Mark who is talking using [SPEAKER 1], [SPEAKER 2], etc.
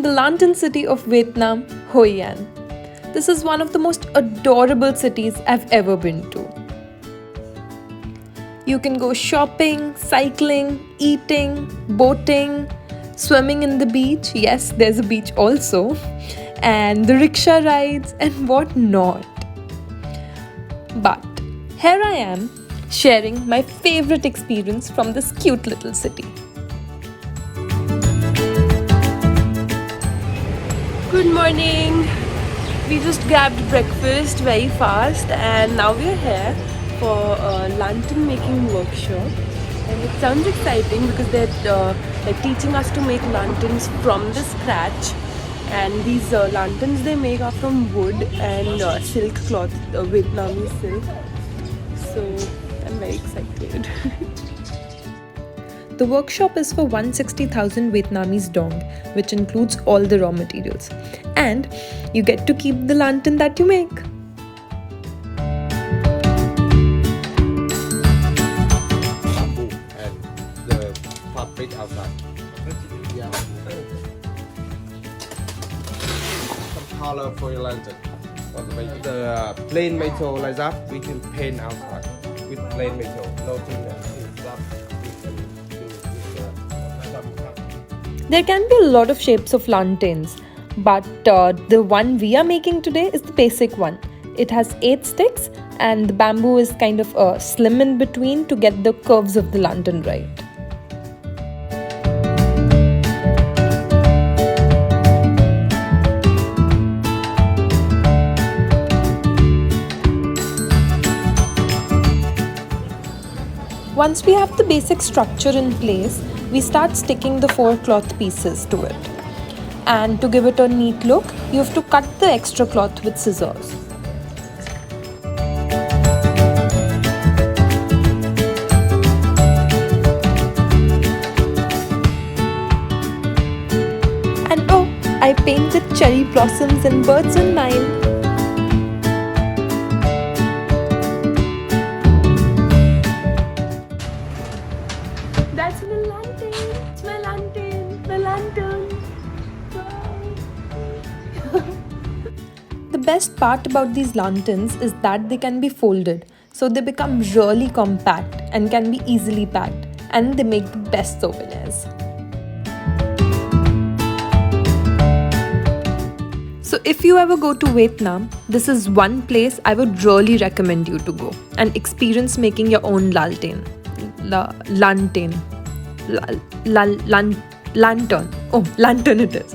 [SPEAKER 1] the lantern city of Vietnam, Hoi An. This is one of the most adorable cities I've ever been to. You can go shopping, cycling, eating, boating, swimming in the beach. Yes, there's a beach also. And the rickshaw rides and what not. But here I am sharing my favorite experience from this cute little city. Good morning. We just grabbed breakfast very fast and now we're here for a lantern making workshop. And it sounds exciting because they're teaching us to make lanterns from the scratch. And these lanterns they make are from wood and silk cloth, Vietnamese silk. So I'm very excited. The workshop is for 160,000 Vietnamese dong, which includes all the raw materials. And you get to keep the lantern that you make.
[SPEAKER 2] Bamboo and the fabric outside. Yeah. Some color for your lantern. The plain metal like that, we can paint outside with plain metal. Nothing is that we can do with some.
[SPEAKER 1] There can be a lot of shapes of lanterns, but the one we are making today is the basic one. It has 8 sticks and the bamboo is kind of slim in between to get the curves of the lantern right. Once we have the basic structure in place, we start sticking the 4 cloth pieces to it. And to give it a neat look, you have to cut the extra cloth with scissors. And oh, I painted cherry blossoms and birds on mine. That's my lantern. It's my lantern. My lantern. The best part about these lanterns is that they can be folded, so they become really compact and can be easily packed, and they make the best souvenirs. So if you ever go to Vietnam, this is one place I would really recommend you to go and experience making your own lantern. Lantern. Oh, lantern it is.